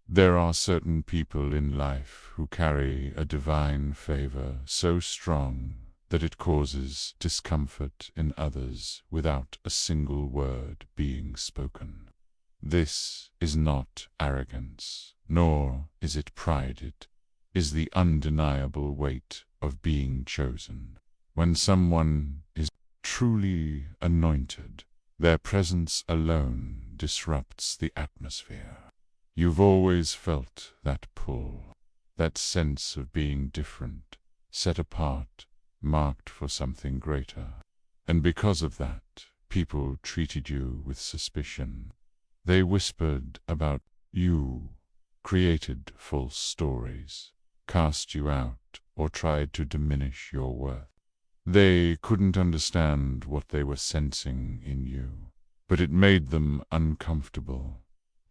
There are certain people in life who carry a divine favor so strong that it causes discomfort in others without a single word being spoken. This is not arrogance, nor is it pride. It is the undeniable weight of being chosen. When someone is truly anointed, their presence alone disrupts the atmosphere. You've always felt that pull, that sense of being different, set apart, marked for something greater. And because of that, people treated you with suspicion. They whispered about you, created false stories, cast you out, or tried to diminish your worth. They couldn't understand what they were sensing in you, but it made them uncomfortable.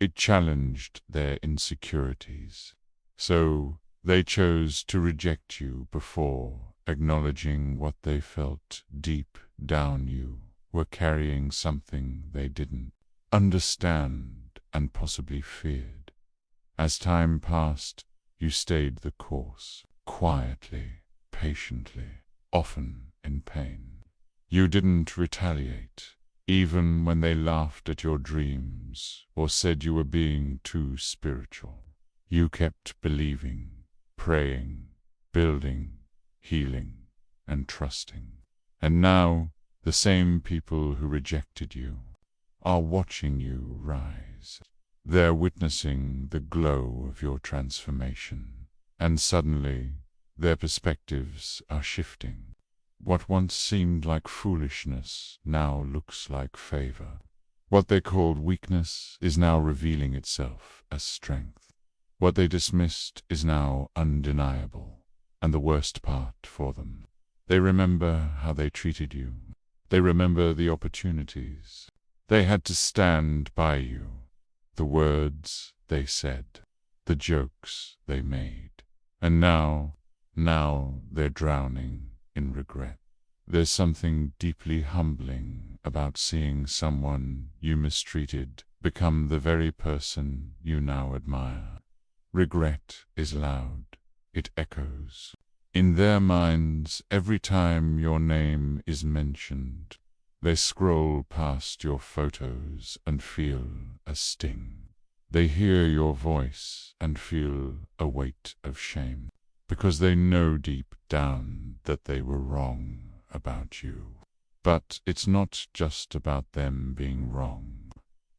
It challenged their insecurities. So they chose to reject you before acknowledging what they felt deep down. You were carrying something they didn't understand and possibly feared. As time passed, you stayed the course, quietly, patiently, often in pain. You didn't retaliate, even when they laughed at your dreams or said you were being too spiritual. You kept believing, praying, building, healing, and trusting. And now, the same people who rejected you are watching you rise. They're witnessing the glow of your transformation, and suddenly their perspectives are shifting. What once seemed like foolishness now looks like favor. What they called weakness is now revealing itself as strength. What they dismissed is now undeniable, and the worst part for them. They remember how they treated you. They remember the opportunities they had to stand by you, the words they said, the jokes they made. And now they're drowning in regret. There's something deeply humbling about seeing someone you mistreated become the very person you now admire. Regret is loud. It echoes in their minds every time your name is mentioned. They scroll past your photos and feel a sting. They hear your voice and feel a weight of shame, because they know deep down that they were wrong about you. But it's not just about them being wrong.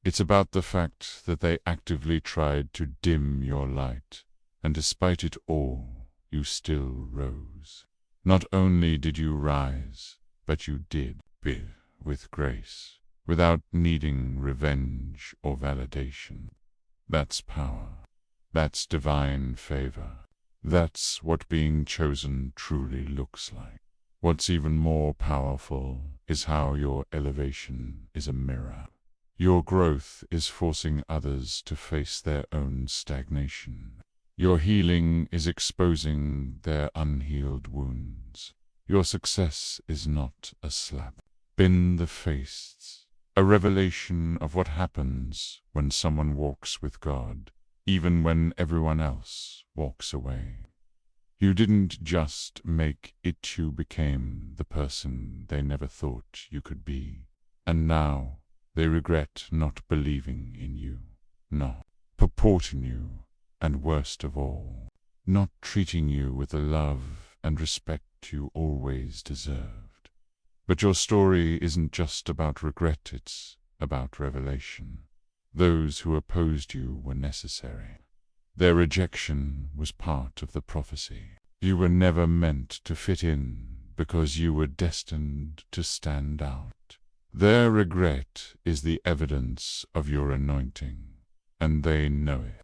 It's about the fact that they actively tried to dim your light, and despite it all, you still rose. Not only did you rise, but you did with grace, without needing revenge or validation. That's power. That's divine favor. That's what being chosen truly looks like. What's even more powerful is how your elevation is a mirror. Your growth is forcing others to face their own stagnation. Your healing is exposing their unhealed wounds. Your success is not a slap in the face, a revelation of what happens when someone walks with God, even when everyone else walks away. You didn't just make it, you became the person they never thought you could be. And now they regret not believing in you, not purporting you, and worst of all, not treating you with the love and respect you always deserved. But your story isn't just about regret, it's about revelation. Those who opposed you were necessary. Their rejection was part of the prophecy. You were never meant to fit in because you were destined to stand out. Their regret is the evidence of your anointing, and they know it.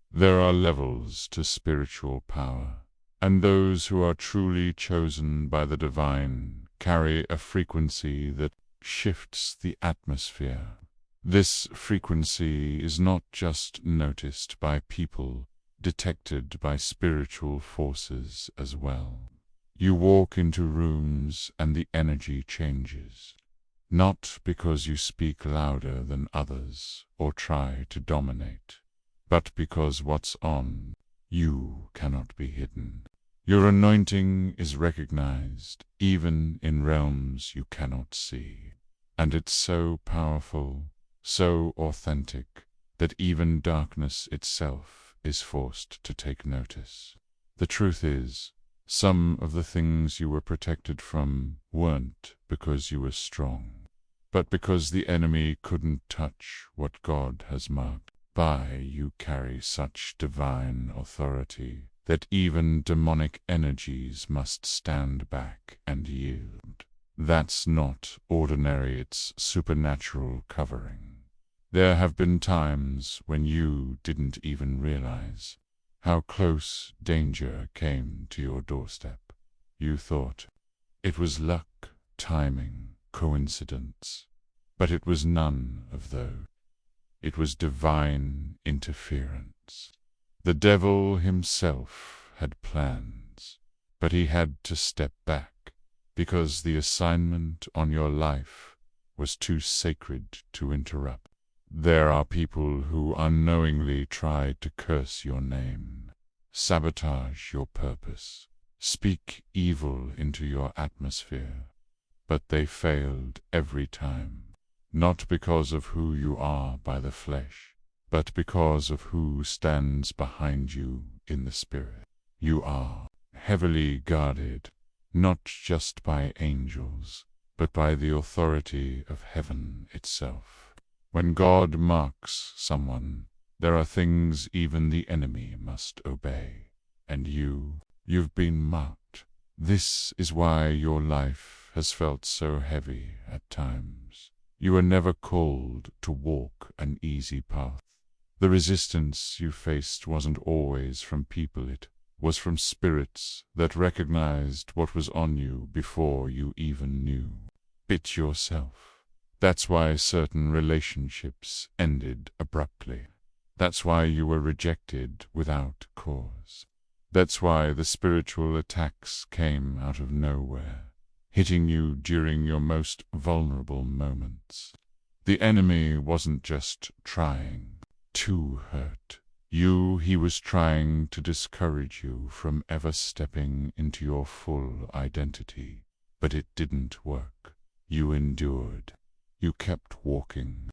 There are levels to spiritual power, and those who are truly chosen by the divine carry a frequency that shifts the atmosphere. This frequency is not just noticed by people, detected by spiritual forces as well. You walk into rooms and the energy changes, not because you speak louder than others or try to dominate, but because what's on you cannot be hidden. Your anointing is recognized even in realms you cannot see. And it's so powerful, so authentic, that even darkness itself is forced to take notice. The truth is, some of the things you were protected from weren't because you were strong, but because the enemy couldn't touch what God has marked. You carry such divine authority that even demonic energies must stand back and yield. That's not ordinary, it's supernatural covering. There have been times when you didn't even realize how close danger came to your doorstep. You thought it was luck, timing, coincidence, but it was none of those. It was divine interference. The devil himself had plans, but he had to step back because the assignment on your life was too sacred to interrupt. There are people who unknowingly tried to curse your name, sabotage your purpose, speak evil into your atmosphere, but they failed every time. Not because of who you are by the flesh, but because of who stands behind you in the spirit. You are heavily guarded, not just by angels, but by the authority of heaven itself. When God marks someone, there are things even the enemy must obey. And you've been marked. This is why your life has felt so heavy at times. You were never called to walk an easy path. The resistance you faced wasn't always from people, it was from spirits that recognized what was on you before you even knew it yourself. That's why certain relationships ended abruptly. That's why you were rejected without cause. That's why the spiritual attacks came out of nowhere, hitting you during your most vulnerable moments. The enemy wasn't just trying to hurt you, he was trying to discourage you from ever stepping into your full identity. But it didn't work. You endured. You kept walking.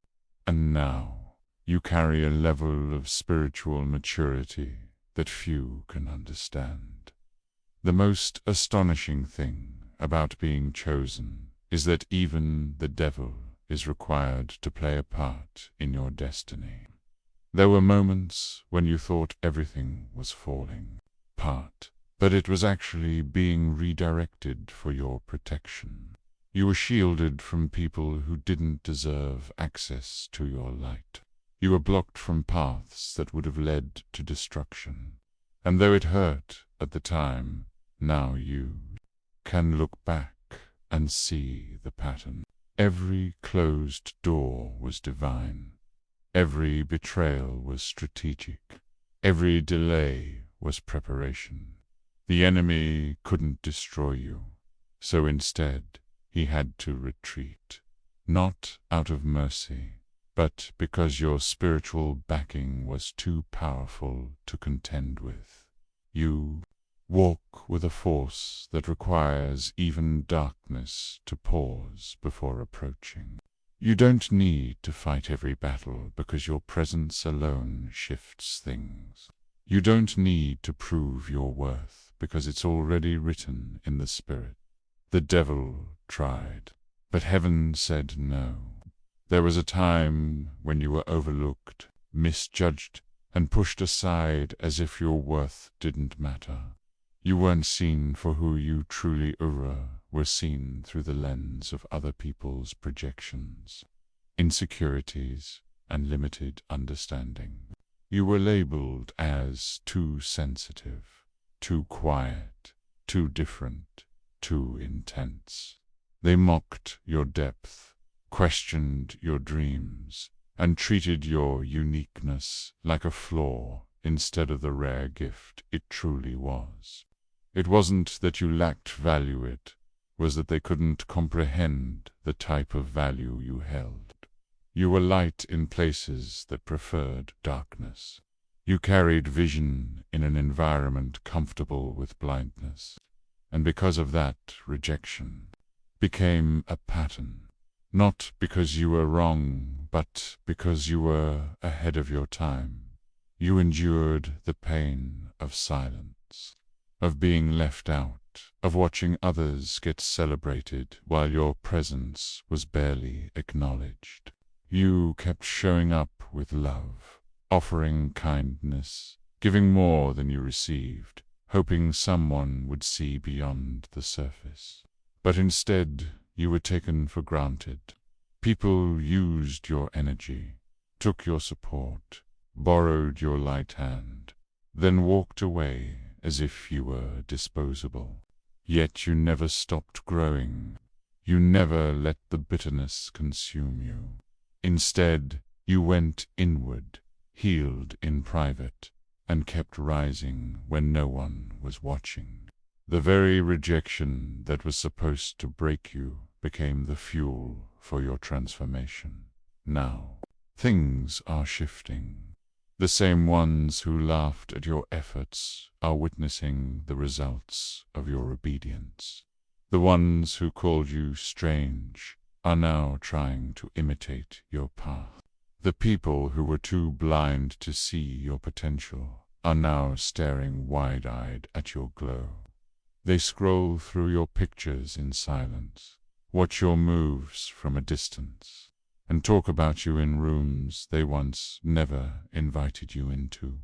And now you carry a level of spiritual maturity that few can understand. The most astonishing thing about being chosen is that even the devil is required to play a part in your destiny. There were moments when you thought everything was falling apart, but it was actually being redirected for your protection. You were shielded from people who didn't deserve access to your light. You were blocked from paths that would have led to destruction. And though it hurt at the time, now you can look back and see the pattern. Every closed door was divine. Every betrayal was strategic. Every delay was preparation. The enemy couldn't destroy you, so instead he had to retreat, not out of mercy, but because your spiritual backing was too powerful to contend with. You walk with a force that requires even darkness to pause before approaching. You don't need to fight every battle because your presence alone shifts things. You don't need to prove your worth because it's already written in the spirit. The devil tried, but heaven said no. There was a time when you were overlooked, misjudged, and pushed aside as if your worth didn't matter. You weren't seen for who you truly were seen through the lens of other people's projections, insecurities, and limited understanding. You were labeled as too sensitive, too quiet, too different, too intense. They mocked your depth, questioned your dreams, and treated your uniqueness like a flaw instead of the rare gift it truly was. It wasn't that you lacked value, it was that they couldn't comprehend the type of value you held. You were light in places that preferred darkness. You carried vision in an environment comfortable with blindness. And because of that, rejection became a pattern. Not because you were wrong, but because you were ahead of your time. You endured the pain of silence, of being left out, of watching others get celebrated while your presence was barely acknowledged. You kept showing up with love, offering kindness, giving more than you received, hoping someone would see beyond the surface. But instead, you were taken for granted. People used your energy, took your support, borrowed your light hand, then walked away as if you were disposable. Yet you never stopped growing. You never let the bitterness consume you. Instead, you went inward, healed in private, and kept rising when no one was watching. The very rejection that was supposed to break you became the fuel for your transformation. Now, things are shifting. The same ones who laughed at your efforts are witnessing the results of your obedience. The ones who called you strange are now trying to imitate your path. The people who were too blind to see your potential are now staring wide-eyed at your glow. They scroll through your pictures in silence, watch your moves from a distance, and talk about you in rooms they once never invited you into.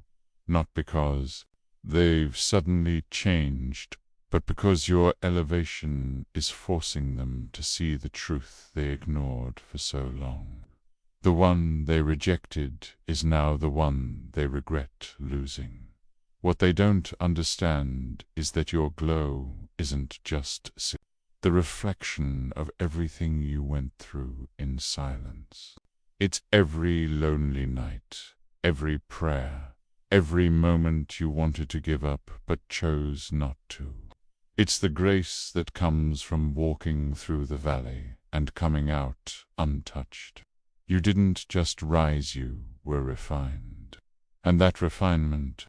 Not because they've suddenly changed, but because your elevation is forcing them to see the truth they ignored for so long. The one they rejected is now the one they regret losing. What they don't understand is that your glow isn't just the reflection of everything you went through in silence. It's every lonely night, every prayer, every moment you wanted to give up but chose not to. It's the grace that comes from walking through the valley and coming out untouched. You didn't just rise, you were refined. And that refinement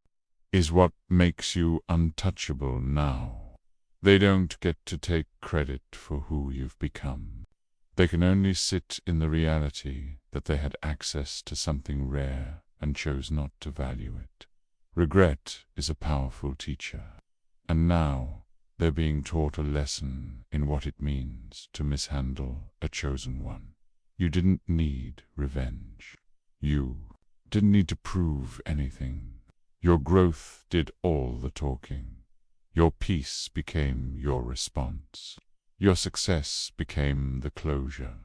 is what makes you untouchable now. They don't get to take credit for who you've become. They can only sit in the reality that they had access to something rare and chose not to value it. Regret is a powerful teacher. And now they're being taught a lesson in what it means to mishandle a chosen one. You didn't need revenge. You didn't need to prove anything. Your growth did all the talking. Your peace became your response. Your success became the closure.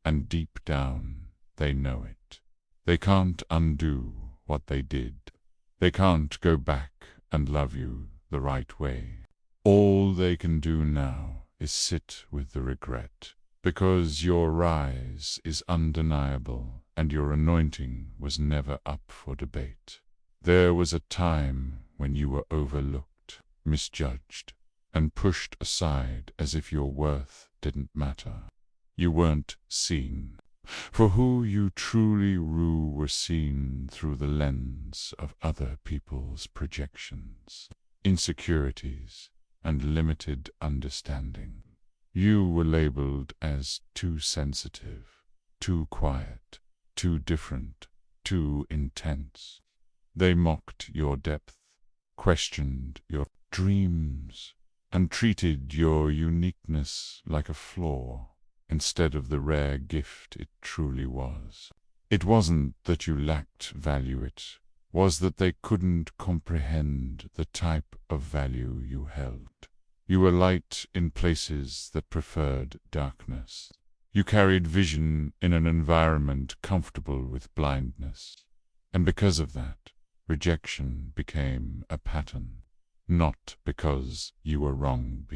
And deep down, they know it. They can't undo what they did. They can't go back and love you the right way. All they can do now is sit with the regret. Because your rise is undeniable and your anointing was never up for debate. There was a time when you were overlooked, misjudged, and pushed aside as if your worth didn't matter. You weren't seen. For who you truly were seen through the lens of other people's projections, insecurities, and limited understanding. You were labeled as too sensitive, too quiet, too different, too intense. They mocked your depth, questioned your dreams, and treated your uniqueness like a flaw instead of the rare gift it truly was. It wasn't that you lacked value, it was that they couldn't comprehend the type of value you held. You were light in places that preferred darkness. You carried vision in an environment comfortable with blindness. And because of that, rejection became a pattern. Not because you were wrong,